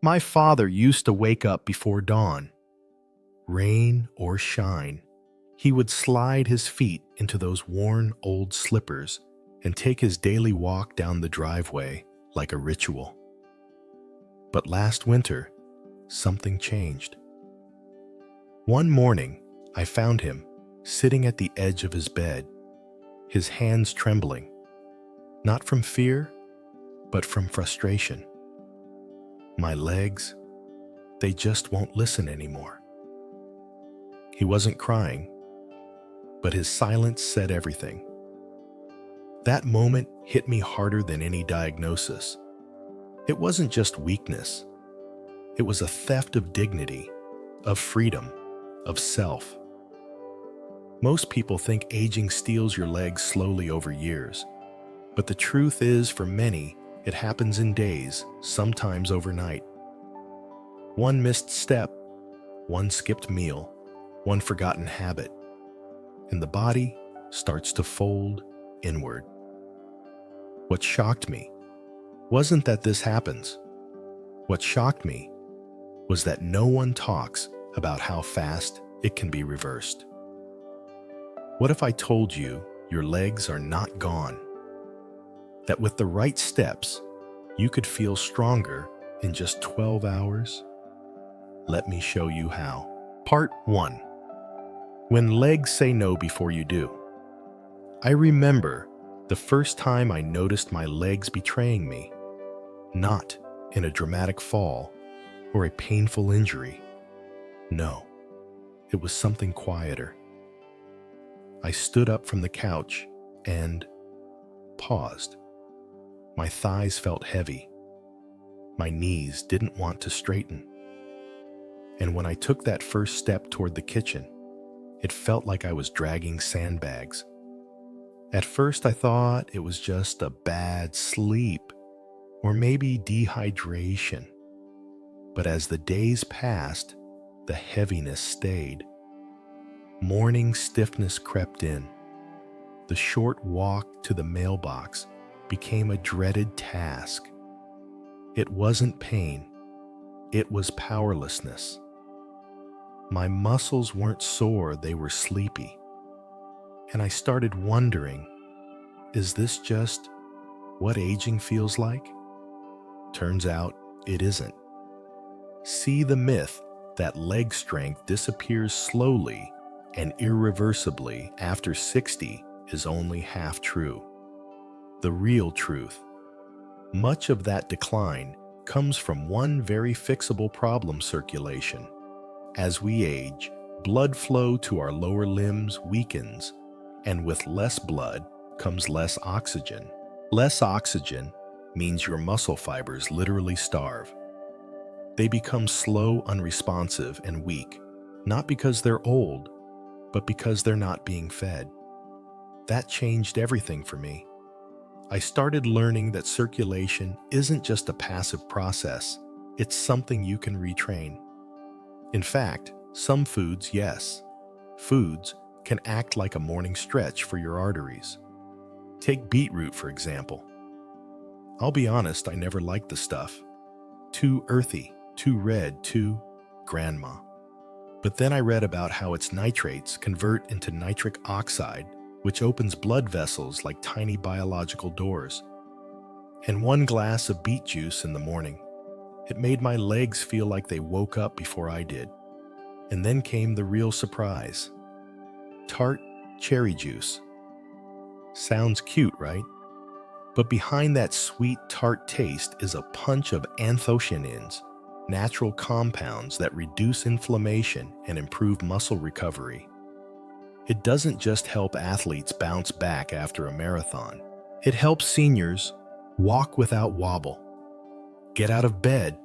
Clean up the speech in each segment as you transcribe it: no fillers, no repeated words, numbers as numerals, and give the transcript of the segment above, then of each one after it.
My father used to wake up before dawn. Rain or shine, he would slide his feet into those worn old slippers and take his daily walk down the driveway like a ritual. But last winter, something changed. One morning, I found him sitting at the edge of his bed, his hands trembling, not from fear, but from frustration. My legs, they just won't listen anymore. He wasn't crying, but his silence said everything. That moment hit me harder than any diagnosis. It wasn't just weakness. It was a theft of dignity, of freedom, of self. Most people think aging steals your legs slowly over years, but the truth is, for many, it happens in days, sometimes overnight. One missed step, one skipped meal, one forgotten habit, and the body starts to fold inward. What shocked me wasn't that this happens. What shocked me was that no one talks about how fast it can be reversed. What if I told you your legs are not gone? That with the right steps, you could feel stronger in just 12 hours? Let me show you how. Part 1. When legs say no before you do. I remember the first time I noticed my legs betraying me, not in a dramatic fall or a painful injury. No, it was something quieter. I stood up from the couch and paused. My thighs felt heavy. My knees didn't want to straighten. And when I took that first step toward the kitchen, it felt like I was dragging sandbags. At first I thought it was just a bad sleep or maybe dehydration. But as the days passed, the heaviness stayed. Morning stiffness crept in. The short walk to the mailbox became a dreaded task. It wasn't pain, it was powerlessness. My muscles weren't sore, they were sleepy. And I started wondering, is this just what aging feels like? Turns out it isn't. See, the myth that leg strength disappears slowly and irreversibly after 60 is only half true. The real truth, much of that decline comes from one very fixable problem: circulation. As we age, blood flow to our lower limbs weakens, and with less blood comes less oxygen. Less oxygen means your muscle fibers literally starve. They become slow, unresponsive, and weak, not because they're old, but because they're not being fed. That changed everything for me. I started learning that circulation isn't just a passive process, it's something you can retrain. In fact, some foods, yes, foods can act like a morning stretch for your arteries. Take beetroot, for example. I'll be honest, I never liked the stuff. Too earthy, too red, too grandma. But then I read about how its nitrates convert into nitric oxide, which opens blood vessels like tiny biological doors. And one glass of beet juice in the morning, it made my legs feel like they woke up before I did. And then came the real surprise. Tart cherry juice. Sounds cute, right? But behind that sweet tart taste is a punch of anthocyanins, natural compounds that reduce inflammation and improve muscle recovery. It doesn't just help athletes bounce back after a marathon. It helps seniors walk without wobble, get out of bed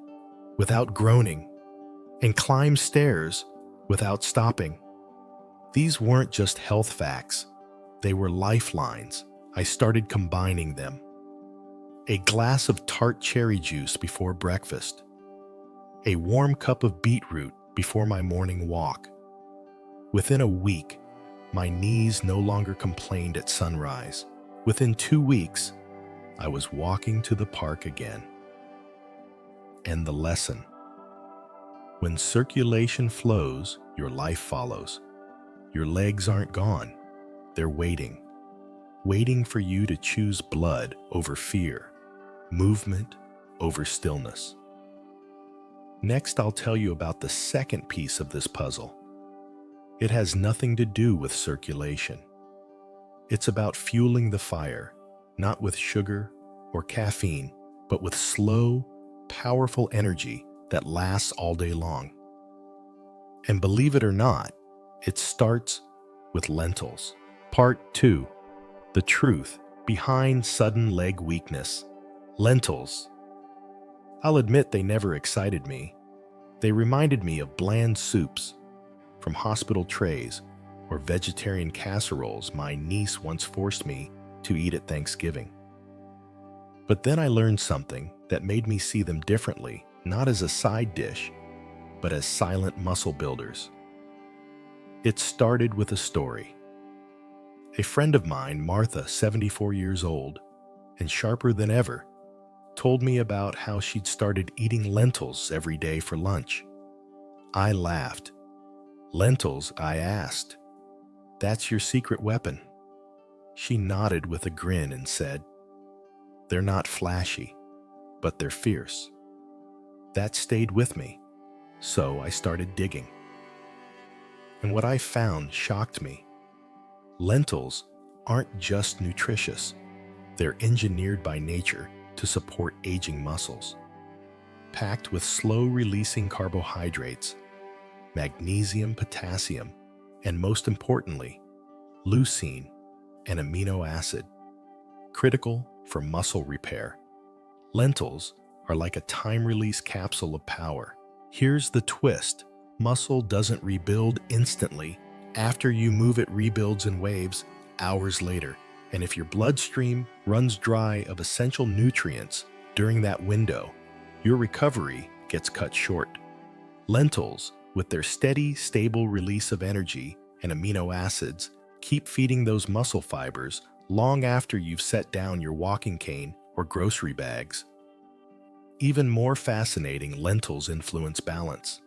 without groaning, and climb stairs without stopping. These weren't just health facts, they were lifelines. I started combining them. A glass of tart cherry juice before breakfast. A warm cup of beetroot before my morning walk. Within a week, my knees no longer complained at sunrise. Within 2 weeks, I was walking to the park again. and the lesson. When circulation flows, your life follows. Your legs aren't gone. They're waiting for you to choose blood over fear, movement over stillness. Next, I'll tell you about the second piece of this puzzle. It has nothing to do with circulation. It's about fueling the fire, not with sugar or caffeine, but with slow, powerful energy that lasts all day long. And believe it or not, it starts with lentils. Part 2. The truth behind sudden leg weakness. Lentils. I'll admit they never excited me. They reminded me of bland soups from hospital trays or vegetarian casseroles my niece once forced me to eat at Thanksgiving. But then I learned something that made me see them differently, not as a side dish, but as silent muscle builders. It started with a story. A friend of mine, Martha, 74 years old, and sharper than ever, told me about how she'd started eating lentils every day for lunch. I laughed. Lentils, I asked. That's your secret weapon? She nodded with a grin and said, they're not flashy, but they're fierce. That stayed with me, so I started digging. And what I found shocked me. Lentils aren't just nutritious. They're engineered by nature to support aging muscles. Packed with slow-releasing carbohydrates, magnesium, potassium, and most importantly, leucine, an amino acid, critical for muscle repair. Lentils are like a time-release capsule of power. Here's the twist. Muscle doesn't rebuild instantly. After you move, it rebuilds in waves hours later. And if your bloodstream runs dry of essential nutrients during that window, your recovery gets cut short. Lentils, with their steady, stable release of energy and amino acids, keep feeding those muscle fibers long after you've set down your walking cane or grocery bags. Even more fascinating, lentils influence balance.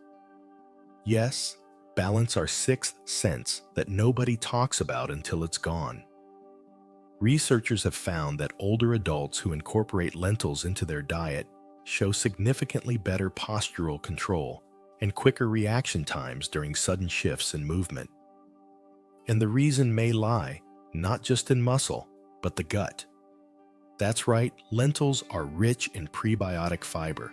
Yes, balance our sixth sense that nobody talks about until it's gone. Researchers have found that older adults who incorporate lentils into their diet show significantly better postural control and quicker reaction times during sudden shifts in movement. And the reason may lie not just in muscle, but the gut. That's right, lentils are rich in prebiotic fiber.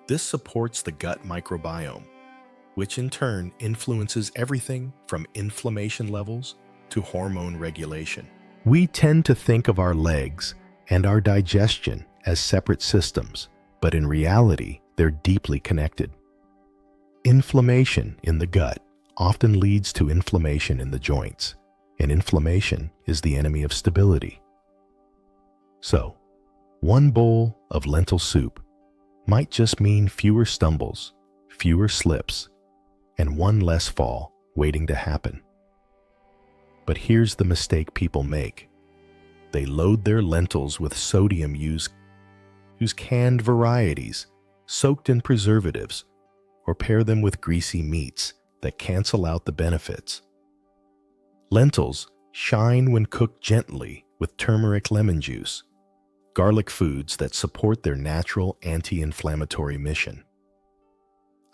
This supports the gut microbiome, which in turn influences everything from inflammation levels to hormone regulation. We tend to think of our legs and our digestion as separate systems, but in reality, they're deeply connected. Inflammation in the gut often leads to inflammation in the joints, and inflammation is the enemy of stability. So, one bowl of lentil soup might just mean fewer stumbles, fewer slips, and one less fall waiting to happen. But here's the mistake people make. They load their lentils with sodium use canned varieties, soaked in preservatives, or pair them with greasy meats that cancel out the benefits. Lentils shine when cooked gently with turmeric lemon juice, garlic foods that support their natural anti-inflammatory mission.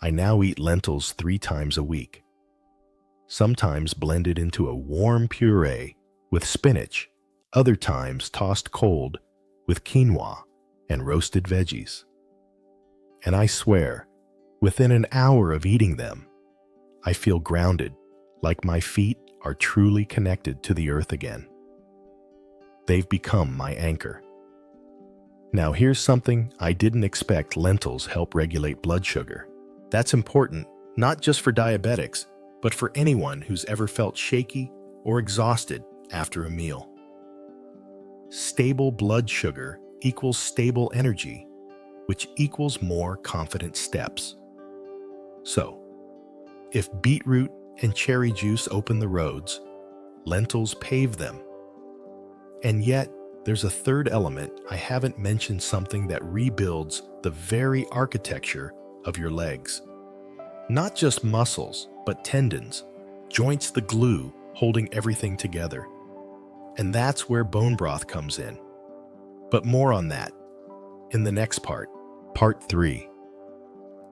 I now eat lentils 3 times a week, sometimes blended into a warm puree with spinach, other times tossed cold with quinoa and roasted veggies. And I swear, within an hour of eating them, I feel grounded, like my feet are truly connected to the earth again. They've become my anchor. Now here's something I didn't expect: lentils help regulate blood sugar. That's important, not just for diabetics, but for anyone who's ever felt shaky or exhausted after a meal. Stable blood sugar equals stable energy, which equals more confident steps. So, if beetroot and cherry juice open the roads, lentils pave them. And yet, there's a third element I haven't mentioned, something that rebuilds the very architecture of your legs. Not just muscles, but tendons, joints, the glue holding everything together. And that's where bone broth comes in. But more on that in the next part, part 3.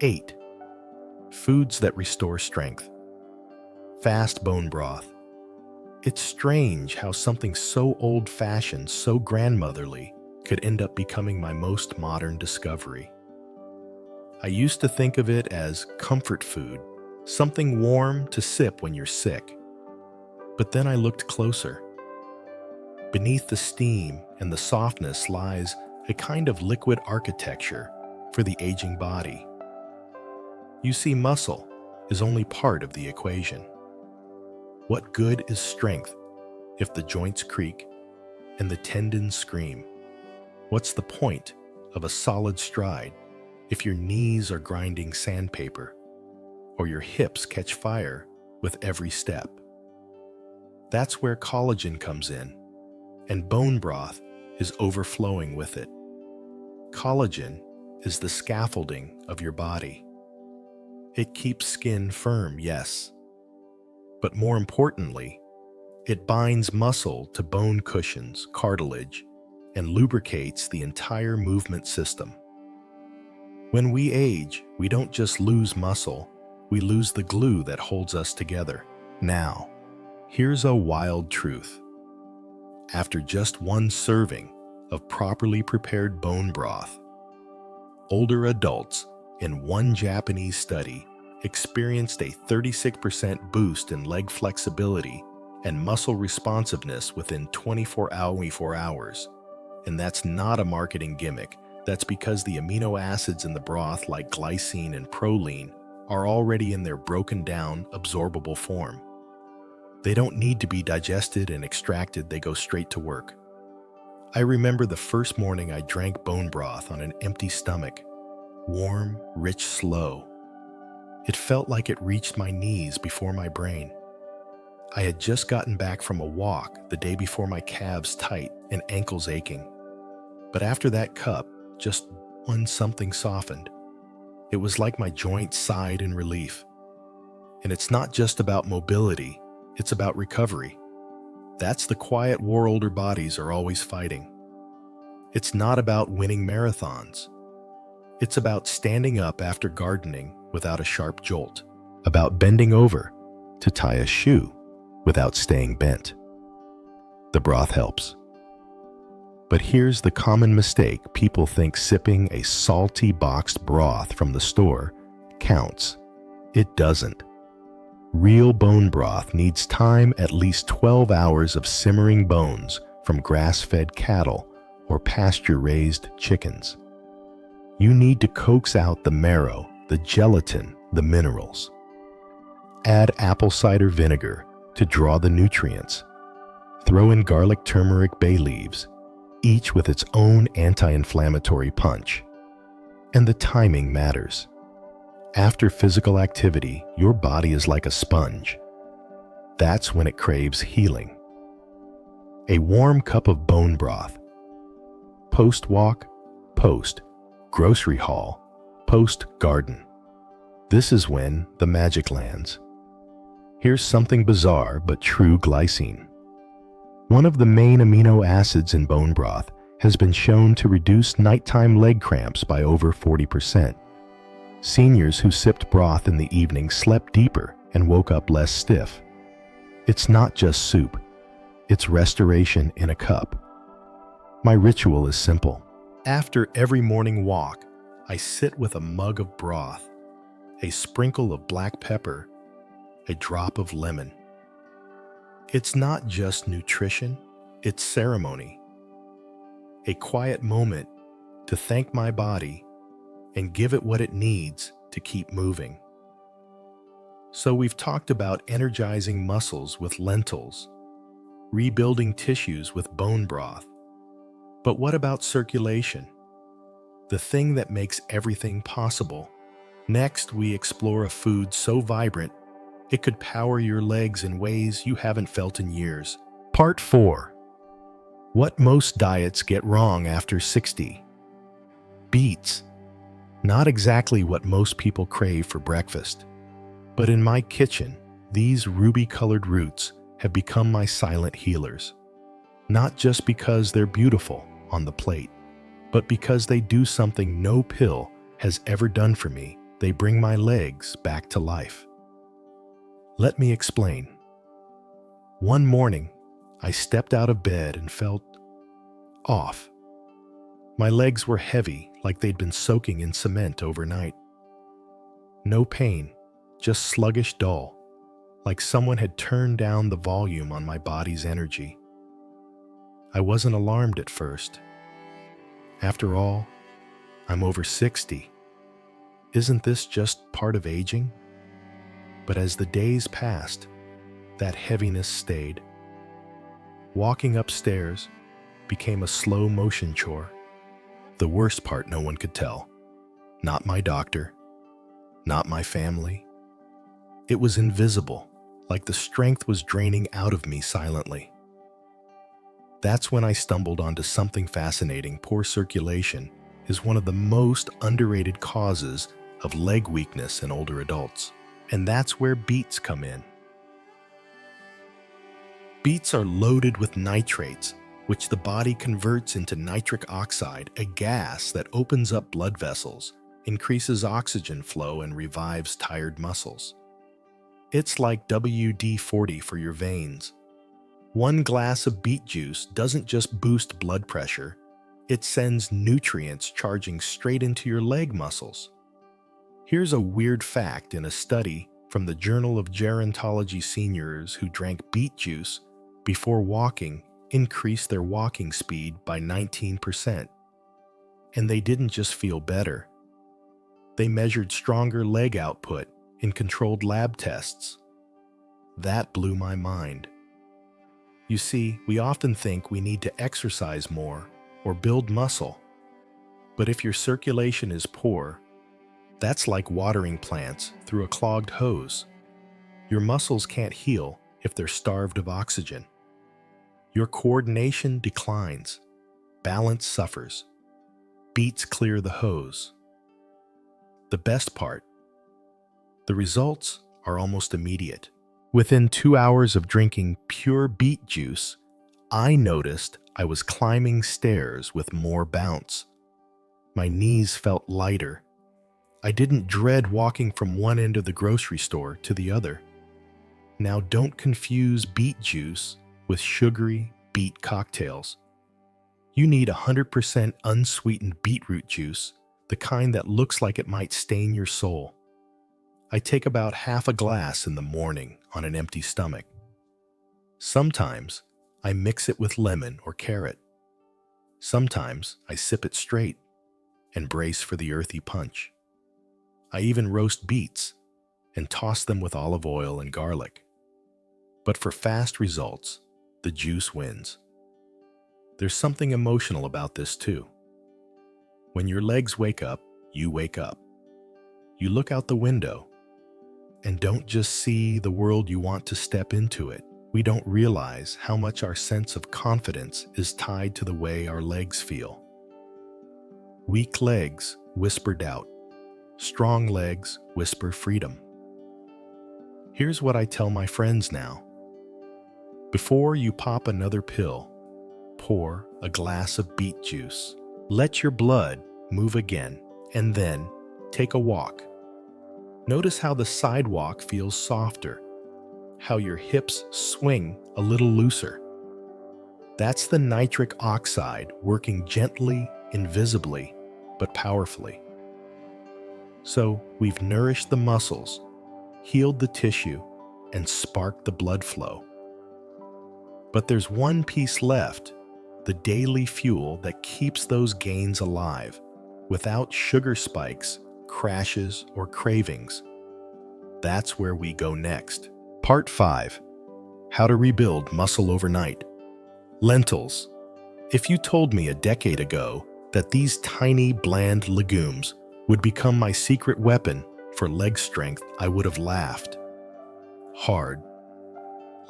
8. Foods that restore strength. Fast bone broth. It's strange how something so old-fashioned, so grandmotherly, could end up becoming my most modern discovery. I used to think of it as comfort food, something warm to sip when you're sick. But then I looked closer. Beneath the steam and the softness lies a kind of liquid architecture for the aging body. You see, muscle is only part of the equation. What good is strength if the joints creak and the tendons scream? What's the point of a solid stride if your knees are grinding sandpaper or your hips catch fire with every step? That's where collagen comes in, and bone broth is overflowing with it. Collagen is the scaffolding of your body. It keeps skin firm, yes, but more importantly, it binds muscle to bone cushions, cartilage, and lubricates the entire movement system. When we age, we don't just lose muscle, we lose the glue that holds us together. Now, here's a wild truth. After just one serving of properly prepared bone broth, older adults in one Japanese study experienced a 36% boost in leg flexibility and muscle responsiveness within 24 hours. And that's not a marketing gimmick. That's because the amino acids in the broth, like glycine and proline, are already in their broken down, absorbable form. They don't need to be digested and extracted, they go straight to work. I remember the first morning I drank bone broth on an empty stomach. Warm, rich, slow. It felt like it reached my knees before my brain. I had just gotten back from a walk the day before, my calves tight and ankles aching. But after that cup, just one, something softened. It was like my joints sighed in relief. And it's not just about mobility, it's about recovery. That's the quiet war older bodies are always fighting. It's not about winning marathons. It's about standing up after gardening without a sharp jolt, about bending over to tie a shoe without staying bent. The broth helps. But here's the common mistake. People think sipping a salty boxed broth from the store counts. It doesn't. Real bone broth needs time, at least 12 hours of simmering bones from grass-fed cattle or pasture-raised chickens. You need to coax out the marrow, the gelatin, the minerals. Add apple cider vinegar to draw the nutrients. Throw in garlic, turmeric, bay leaves, each with its own anti-inflammatory punch. And the timing matters. After physical activity, your body is like a sponge. That's when it craves healing. A warm cup of bone broth. Post-walk, post-grocery haul, post-garden. This is when the magic lands. Here's something bizarre but true: glycine. One of the main amino acids in bone broth has been shown to reduce nighttime leg cramps by over 40%. Seniors who sipped broth in the evening slept deeper and woke up less stiff. It's not just soup, it's restoration in a cup. My ritual is simple. After every morning walk, I sit with a mug of broth, a sprinkle of black pepper, a drop of lemon. It's not just nutrition, it's ceremony. A quiet moment to thank my body and give it what it needs to keep moving. So we've talked about energizing muscles with lentils, rebuilding tissues with bone broth. But what about circulation? The thing that makes everything possible. Next, we explore a food so vibrant, it could power your legs in ways you haven't felt in years. Part 4. What most diets get wrong after 60. Beets. Not exactly what most people crave for breakfast. But in my kitchen, these ruby-colored roots have become my silent healers. Not just because they're beautiful on the plate, but because they do something no pill has ever done for me. They bring my legs back to life. Let me explain. One morning, I stepped out of bed and felt off. My legs were heavy, like they'd been soaking in cement overnight. No pain, just sluggish dull, like someone had turned down the volume on my body's energy. I wasn't alarmed at first. After all, I'm over 60. Isn't this just part of aging? But as the days passed, that heaviness stayed. Walking upstairs became a slow motion chore. The worst part no one could tell. Not my doctor, not my family. It was invisible, like the strength was draining out of me silently. That's when I stumbled onto something fascinating. Poor circulation is one of the most underrated causes of leg weakness in older adults. And that's where beets come in. Beets are loaded with nitrates, which the body converts into nitric oxide, a gas that opens up blood vessels, increases oxygen flow, and revives tired muscles. It's like WD-40 for your veins. One glass of beet juice doesn't just boost blood pressure, it sends nutrients charging straight into your leg muscles. Here's a weird fact in a study from the Journal of Gerontology. Seniors who drank beet juice before walking increased their walking speed by 19%. And they didn't just feel better. They measured stronger leg output in controlled lab tests. That blew my mind. You see, we often think we need to exercise more or build muscle. But if your circulation is poor, that's like watering plants through a clogged hose. Your muscles can't heal if they're starved of oxygen. Your coordination declines. Balance suffers. Beets clear the hose. The best part, the results are almost immediate. Within 2 hours of drinking pure beet juice, I noticed I was climbing stairs with more bounce. My knees felt lighter. I didn't dread walking from one end of the grocery store to the other. Now don't confuse beet juice with sugary beet cocktails. You need 100% unsweetened beetroot juice, the kind that looks like it might stain your soul. I take about half a glass in the morning on an empty stomach. Sometimes I mix it with lemon or carrot. Sometimes I sip it straight and brace for the earthy punch. I even roast beets and toss them with olive oil and garlic. But for fast results, the juice wins. There's something emotional about this too. When your legs wake up, you wake up. You look out the window and don't just see the world you want to step into it. We don't realize how much our sense of confidence is tied to the way our legs feel. Weak legs whisper doubt. Strong legs whisper freedom. Here's what I tell my friends now. Before you pop another pill, pour a glass of beet juice. Let your blood move again, and then take a walk. Notice how the sidewalk feels softer, how your hips swing a little looser. That's the nitric oxide working gently, invisibly, but powerfully. So we've nourished the muscles, healed the tissue, and sparked the blood flow. But there's one piece left, the daily fuel that keeps those gains alive, without sugar spikes, crashes, or cravings. That's where we go next. Part 5. How to rebuild muscle overnight. Lentils. If you told me a decade ago that these tiny, bland legumes would become my secret weapon for leg strength, I would have laughed hard.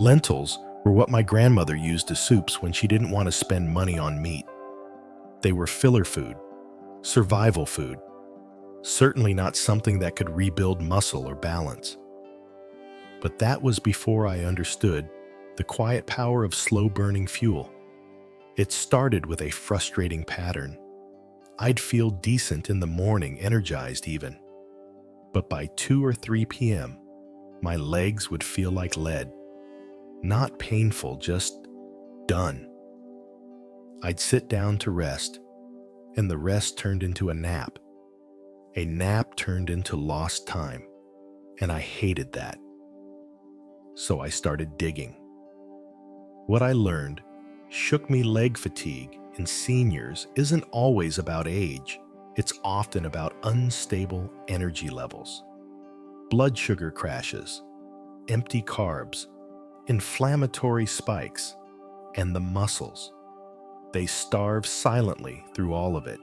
Lentils were what my grandmother used as soups when she didn't want to spend money on meat. They were filler food, survival food, certainly not something that could rebuild muscle or balance. But that was before I understood the quiet power of slow-burning fuel. It started with a frustrating pattern. I'd feel decent in the morning, energized even. But by 2 or 3 p.m., my legs would feel like lead. Not painful, just done. I'd sit down to rest, and the rest turned into a nap. A nap turned into lost time, and I hated that. So I started digging. What I learned shook me. Leg fatigue in seniors isn't always about age. It's often about unstable energy levels, blood sugar crashes, empty carbs, inflammatory spikes, and the muscles. They starve silently through all of it.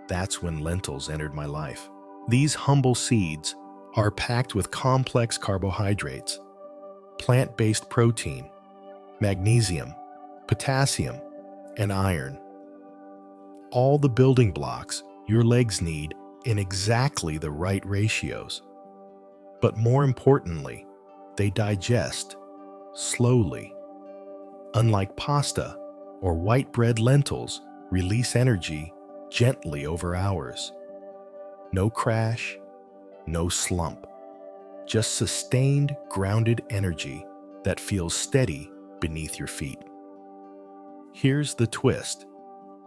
That's when lentils entered my life. These humble seeds are packed with complex carbohydrates, plant-based protein, magnesium, potassium, and iron. All the building blocks your legs need in exactly the right ratios. But more importantly, they digest slowly. Unlike pasta or white bread, lentils release energy gently over hours. No crash, no slump. Just sustained, grounded energy that feels steady beneath your feet. Here's the twist.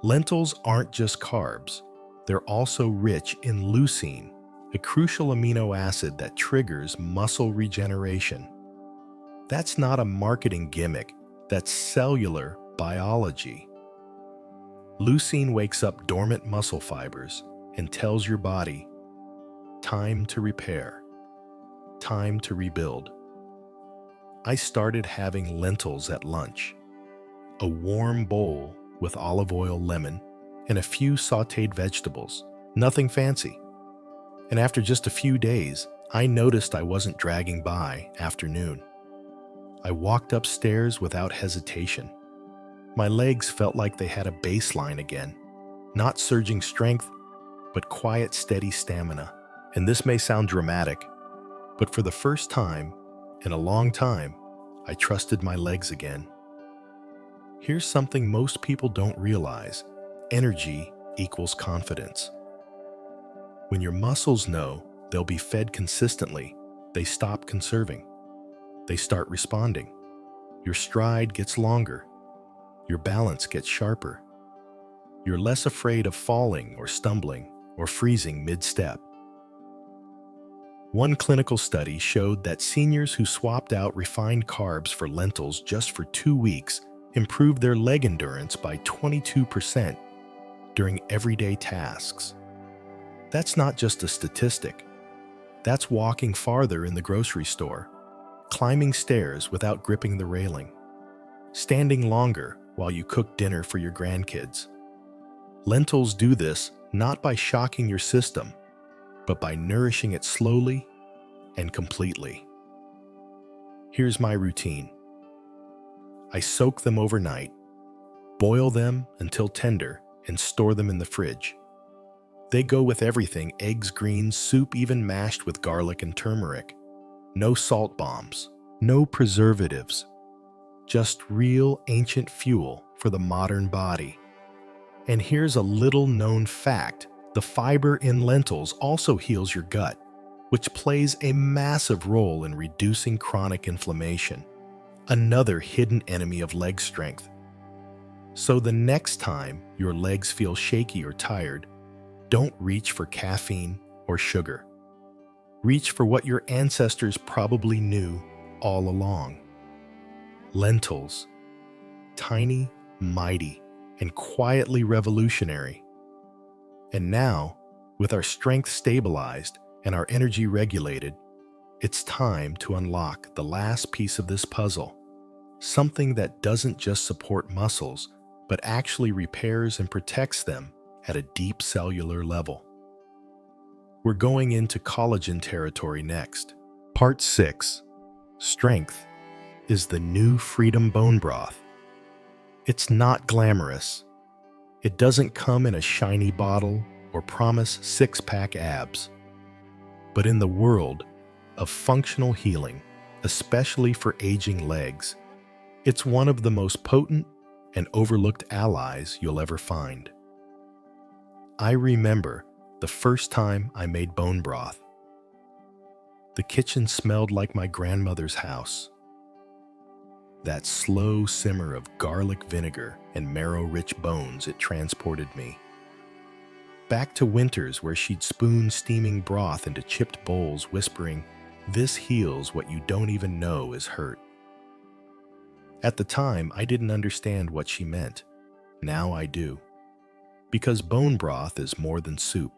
Lentils aren't just carbs. They're also rich in leucine, a crucial amino acid that triggers muscle regeneration. That's not a marketing gimmick, that's cellular biology. Leucine wakes up dormant muscle fibers and tells your body, time to repair, time to rebuild. I started having lentils at lunch, a warm bowl with olive oil, lemon, and a few sautéed vegetables. Nothing fancy. And after just a few days, I noticed I wasn't dragging by afternoon. I walked upstairs without hesitation. My legs felt like they had a baseline again. Not surging strength, but quiet, steady stamina. And this may sound dramatic, but for the first time in a long time, I trusted my legs again. Here's something most people don't realize. Energy equals confidence. When your muscles know they'll be fed consistently, they stop conserving. They start responding. Your stride gets longer. Your balance gets sharper. You're less afraid of falling or stumbling or freezing mid-step. One clinical study showed that seniors who swapped out refined carbs for lentils just for 2 weeks improved their leg endurance by 22% during everyday tasks. That's not just a statistic. That's walking farther in the grocery store, climbing stairs without gripping the railing, standing longer while you cook dinner for your grandkids. Lentils do this not by shocking your system, but by nourishing it slowly and completely. Here's my routine. I soak them overnight, boil them until tender, and store them in the fridge. They go with everything: eggs, greens, soup, even mashed with garlic and turmeric. No salt bombs, no preservatives, just real ancient fuel for the modern body. And here's a little known fact: the fiber in lentils also heals your gut, which plays a massive role in reducing chronic inflammation, another hidden enemy of leg strength. So the next time your legs feel shaky or tired, don't reach for caffeine or sugar. Reach for what your ancestors probably knew all along. Lentils. Tiny, mighty, and quietly revolutionary. And now, with our strength stabilized and our energy regulated, it's time to unlock the last piece of this puzzle. Something that doesn't just support muscles, but actually repairs and protects them at a deep cellular level. We're going into collagen territory next. Part 6. Strength is the new Freedom Bone Broth. It's not glamorous. It doesn't come in a shiny bottle or promise six-pack abs. But in the world of functional healing, especially for aging legs, it's one of the most potent and overlooked allies you'll ever find. I remember the first time I made bone broth. The kitchen smelled like my grandmother's house. That slow simmer of garlic vinegar and marrow-rich bones, it transported me. Back to winters where she'd spoon steaming broth into chipped bowls, whispering, "This heals what you don't even know is hurt." At the time, I didn't understand what she meant. Now I do. Because bone broth is more than soup.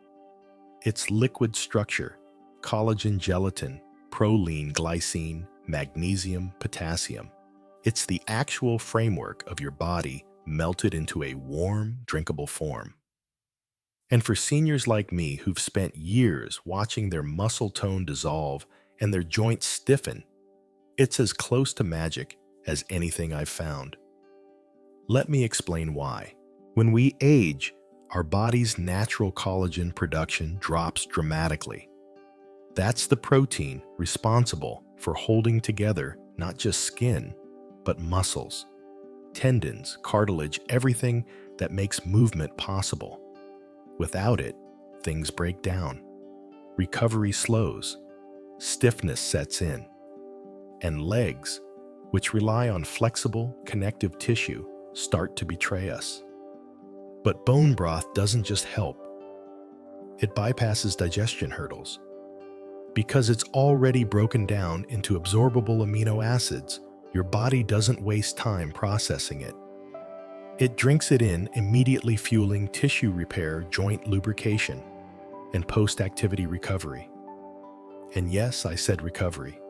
Its liquid structure, collagen gelatin, proline glycine, magnesium, potassium. It's the actual framework of your body melted into a warm, drinkable form. And for seniors like me who've spent years watching their muscle tone dissolve and their joints stiffen, it's as close to magic as anything I've found. Let me explain why. When we age, our body's natural collagen production drops dramatically. That's the protein responsible for holding together not just skin, but muscles, tendons, cartilage, everything that makes movement possible. Without it, things break down. Recovery slows, stiffness sets in, and legs, which rely on flexible, connective tissue, start to betray us. But bone broth doesn't just help. It bypasses digestion hurdles. Because it's already broken down into absorbable amino acids, your body doesn't waste time processing it. It drinks it in, immediately fueling tissue repair, joint lubrication, and post-activity recovery. And yes, I said recovery.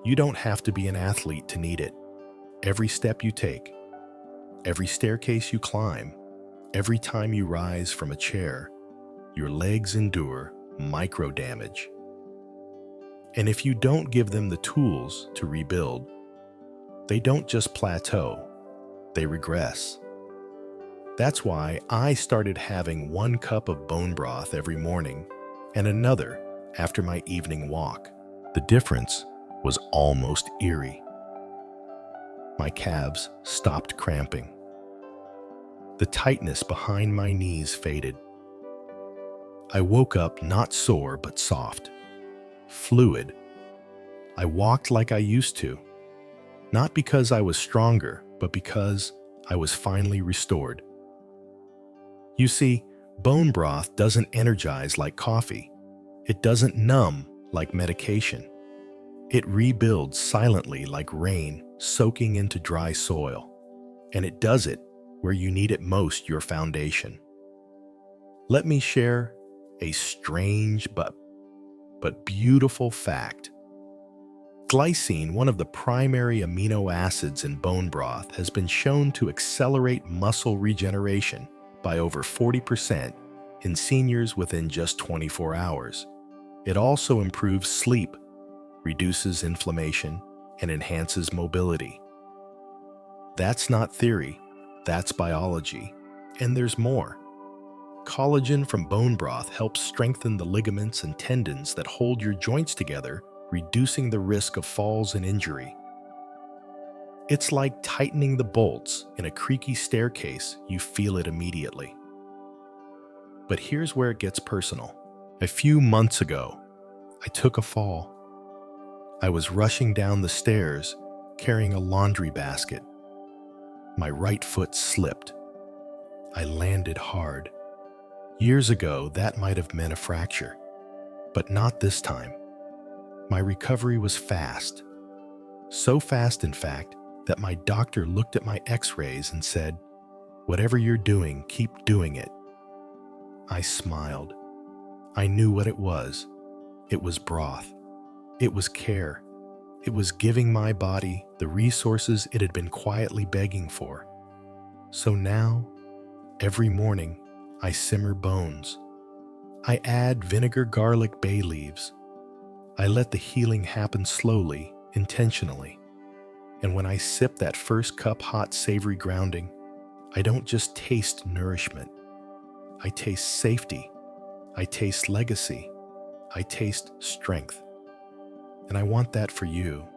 You don't have to be an athlete to need it. Every step you take, every staircase you climb, every time you rise from a chair, your legs endure micro damage. And if you don't give them the tools to rebuild, they don't just plateau, they regress. That's why I started having 1 cup of bone broth every morning and another after my evening walk. The difference was almost eerie. My calves stopped cramping. The tightness behind my knees faded. I woke up not sore but soft, fluid. I walked like I used to, not because I was stronger, but because I was finally restored. You see, bone broth doesn't energize like coffee. It doesn't numb like medication. It rebuilds silently like rain soaking into dry soil. And it does it where you need it most, your foundation. Let me share a strange but beautiful fact. Glycine, one of the primary amino acids in bone broth, has been shown to accelerate muscle regeneration by over 40% in seniors within just 24 hours. It also improves sleep, reduces inflammation, and enhances mobility. That's not theory, that's biology. And there's more. Collagen from bone broth helps strengthen the ligaments and tendons that hold your joints together, reducing the risk of falls and injury. It's like tightening the bolts in a creaky staircase. You feel it immediately. But here's where it gets personal. A few months ago, I took a fall. I was rushing down the stairs, carrying a laundry basket. My right foot slipped. I landed hard. Years ago, that might have meant a fracture, but not this time. My recovery was fast. So fast, in fact, that my doctor looked at my x-rays and said, "Whatever you're doing, keep doing it." I smiled. I knew what it was. It was broth. It was care. It was giving my body the resources it had been quietly begging for. So now, every morning, I simmer bones. I add vinegar, garlic, bay leaves. I let the healing happen slowly, intentionally. And when I sip that first cup hot, savory grounding, I don't just taste nourishment. I taste safety. I taste legacy. I taste strength. And I want that for you.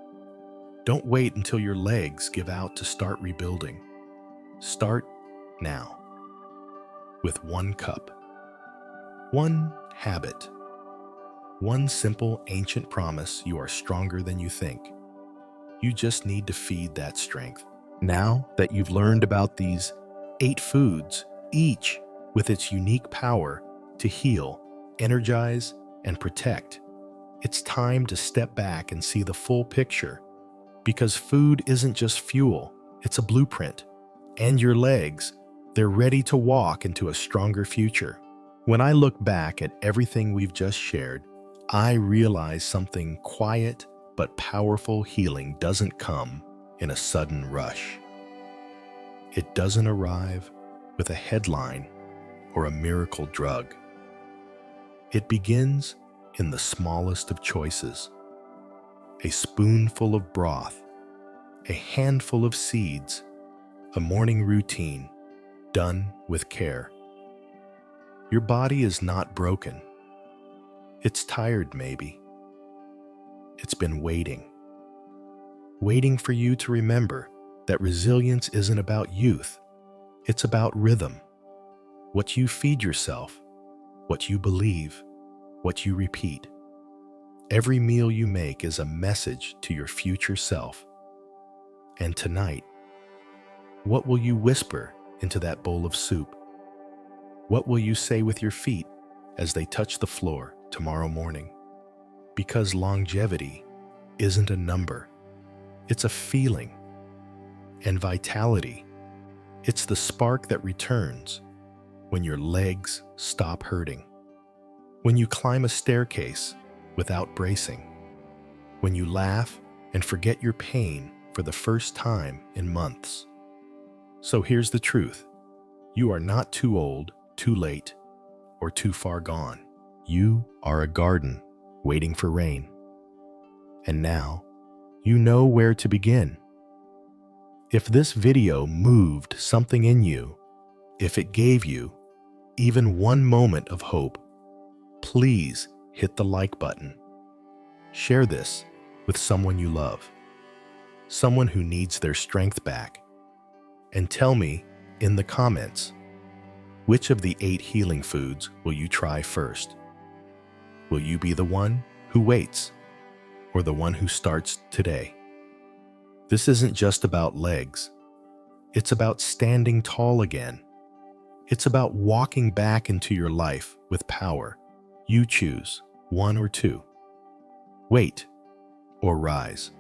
Don't wait until your legs give out to start rebuilding. Start now. With one cup. One habit. One simple ancient promise you are stronger than you think. You just need to feed that strength. Now that you've learned about these 8 foods, each with its unique power to heal, energize, and protect, it's time to step back and see the full picture. Because food isn't just fuel, it's a blueprint. And your legs, they're ready to walk into a stronger future. When I look back at everything we've just shared, I realize something quiet but powerful. Healing doesn't come in a sudden rush. It doesn't arrive with a headline or a miracle drug. It begins in the smallest of choices. A spoonful of broth, a handful of seeds, a morning routine done with care. Your body is not broken. It's tired, maybe. It's been waiting for you to remember that resilience isn't about youth. It's about rhythm. What you feed yourself, what you believe, what you repeat. Every meal you make is a message to your future self. And tonight, what will you whisper into that bowl of soup? What will you say with your feet as they touch the floor tomorrow morning? Because longevity isn't a number. It's a feeling. And vitality, it's the spark that returns when your legs stop hurting. When you climb a staircase without bracing. When you laugh and forget your pain for the first time in months. So here's the truth. You are not too old, too late, or too far gone. You are a garden waiting for rain. And now, you know where to begin. If this video moved something in you, if it gave you even one moment of hope, please hit the like button. Share this with someone you love, someone who needs their strength back. And tell me in the comments, which of the 8 healing foods will you try first? Will you be the one who waits or the one who starts today? This isn't just about legs. It's about standing tall again. It's about walking back into your life with power. You choose 1 or 2. Wait or rise.